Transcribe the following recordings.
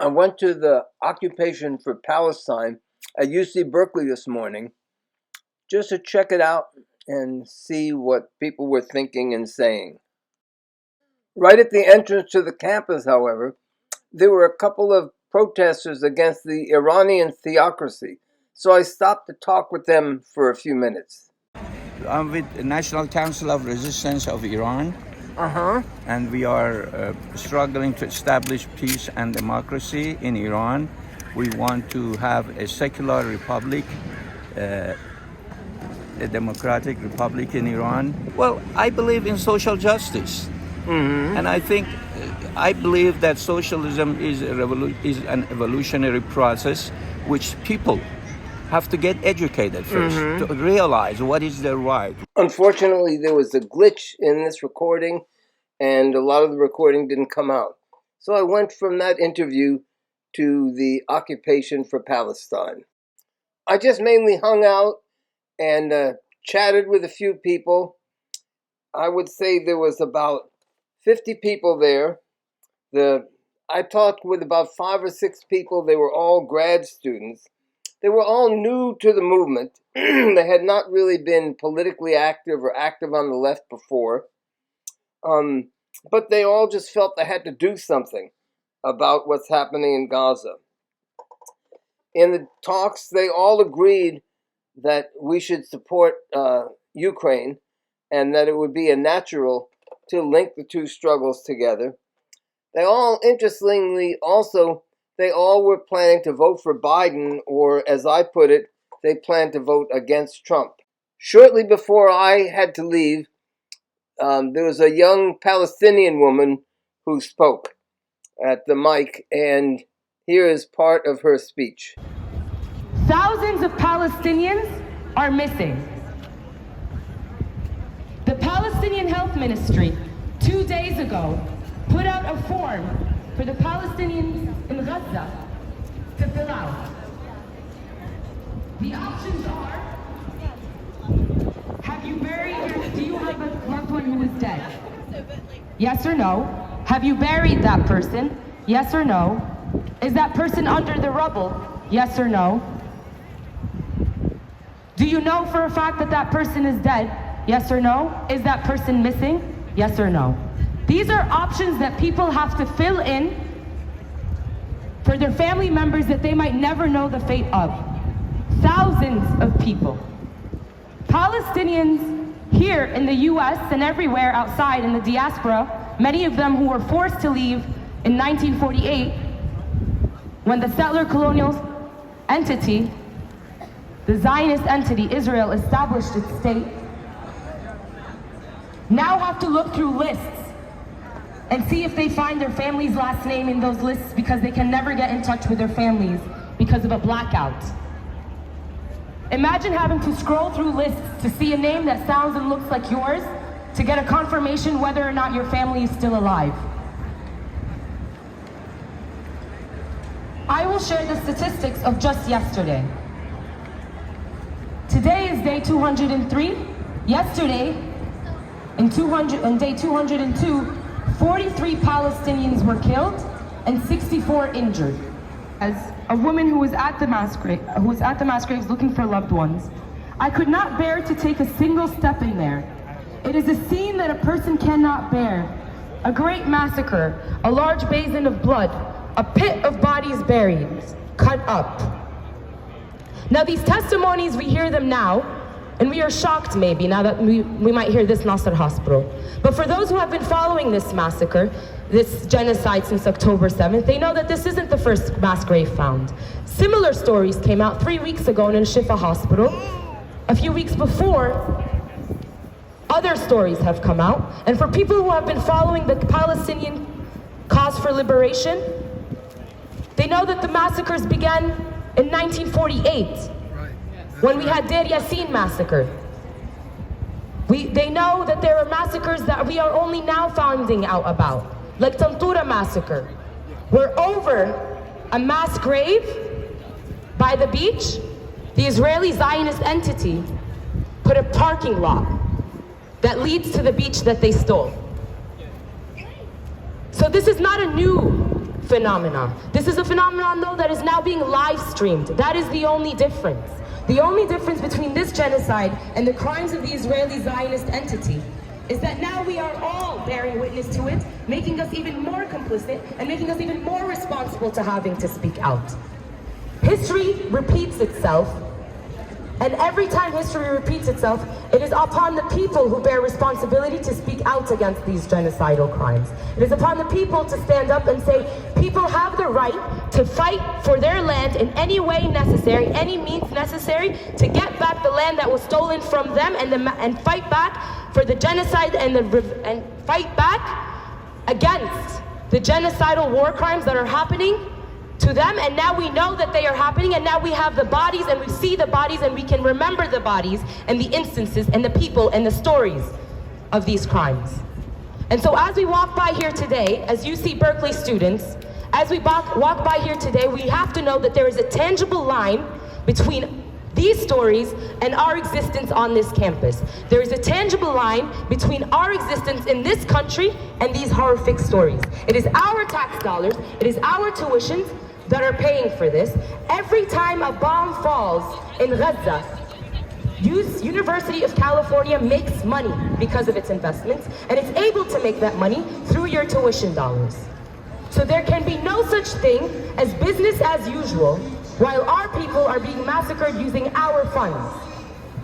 I went to the Occupation for Palestine at UC Berkeley this morning just to check it out and see what people were thinking and saying. Right at the entrance to the campus, however, there were a couple of protesters against the Iranian theocracy, so I stopped to talk with them for a few minutes. I'm with the National Council of Resistance of Iran. And we are struggling to establish peace and democracy in Iran. We want to have a secular republic, a democratic republic in Iran. Well, I believe in social justice. And I believe that socialism is an evolutionary process which people have to get educated first to realize what is their right. Unfortunately, there was a glitch in this recording, and a lot of the recording didn't come out. So I went from that interview to the Occupation for Palestine. I just mainly hung out and chatted with a few people. I would say there was about 50 people there. I talked with about 5 or 6 people. They were all grad students. They were all new to the movement. They had not really been politically active or active on the left before. But they all just felt they had to do something about what's happening in Gaza. In the talks, they all agreed that we should support Ukraine and that it would be natural to link the two struggles together. They all, interestingly, they all were planning to vote for Biden, or as I put it, they planned to vote against Trump. Shortly before I had to leave, there was a young Palestinian woman who spoke at the mic, and here is part of her speech. Thousands of Palestinians are missing. The Palestinian Health Ministry 2 days ago put out a form for the Palestinians in Gaza to fill out. The options are: do you have a loved one who is dead? Yes or no? Have you buried that person? Yes or no? Is that person under the rubble? Yes or no? Do you know for a fact that that person is dead? Yes or no? Is that person missing? Yes or no? These are options that people have to fill in for their family members that they might never know the fate of. Thousands of people. Palestinians here in the US and everywhere outside in the diaspora, many of them who were forced to leave in 1948 when the settler colonial entity, the Zionist entity, Israel, established its state, now have to look through lists and see if they find their family's last name in those lists because they can never get in touch with their families because of a blackout. Imagine having to scroll through lists to see a name that sounds and looks like yours to get a confirmation whether or not your family is still alive. I will share the statistics of just yesterday. Today is day 203. Yesterday, on day 202, 43 Palestinians were killed and 64 injured. As a woman who was at the mass graves looking for loved ones, I could not bear to take a single step in there. It is a scene that a person cannot bear. A great massacre, a large basin of blood, a pit of bodies buried, cut up. Now these testimonies, we hear them now, and we are shocked maybe now that we might hear this Nasser hospital. But for those who have been following this massacre, this genocide since October 7th, they know that this isn't the first mass grave found. Similar stories came out 3 weeks ago in Shifa hospital. A few weeks before, other stories have come out. And for people who have been following the Palestinian cause for liberation, they know that the massacres began in 1948, when we had Deir Yassin massacre. They know that there are massacres that we are only now finding out about, like Tantura massacre, where over a mass grave by the beach, the Israeli Zionist entity put a parking lot that leads to the beach that they stole. So this is not a new phenomenon. This is a phenomenon, though, that is now being live streamed. That is the only difference. The only difference between this genocide and the crimes of the Israeli Zionist entity is that now we are all bearing witness to it, making us even more complicit and making us even more responsible to having to speak out. History repeats itself, and every time history repeats itself, it is upon the people who bear responsibility to speak out against these genocidal crimes. It is upon the people to stand up and say, people have the right to fight for their land in any way necessary, any means necessary, to get back the land that was stolen from them and fight back for the genocide and fight back against the genocidal war crimes that are happening to them. And now we know that they are happening, and now we have the bodies, and we see the bodies, and we can remember the bodies and the instances and the people and the stories of these crimes. And so as we walk by here today, as UC Berkeley students, as we walk by here today, we have to know that there is a tangible line between these stories and our existence on this campus. There is a tangible line between our existence in this country and these horrific stories. It is our tax dollars, it is our tuitions that are paying for this. Every time a bomb falls in Gaza, University of California makes money because of its investments, and it's able to make that money through your tuition dollars. So there can be no such thing as business as usual while our people are being massacred using our funds.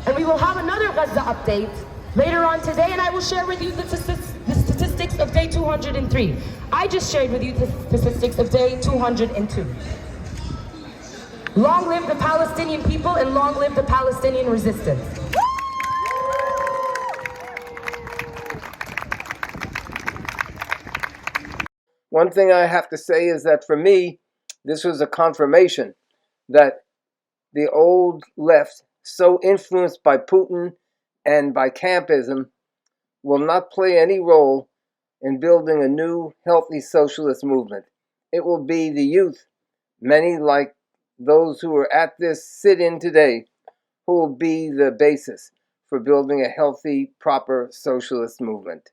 And we will have another Gaza update later on today, and I will share with you the statistics of day 203. I just shared with you the statistics of day 202. Long live the Palestinian people, and long live the Palestinian resistance. One thing I have to say is that for me, this was a confirmation that the old left, so influenced by Putin and by campism, will not play any role in building a new, healthy socialist movement. It will be the youth, many like those who are at this sit-in today, who will be the basis for building a healthy, proper socialist movement.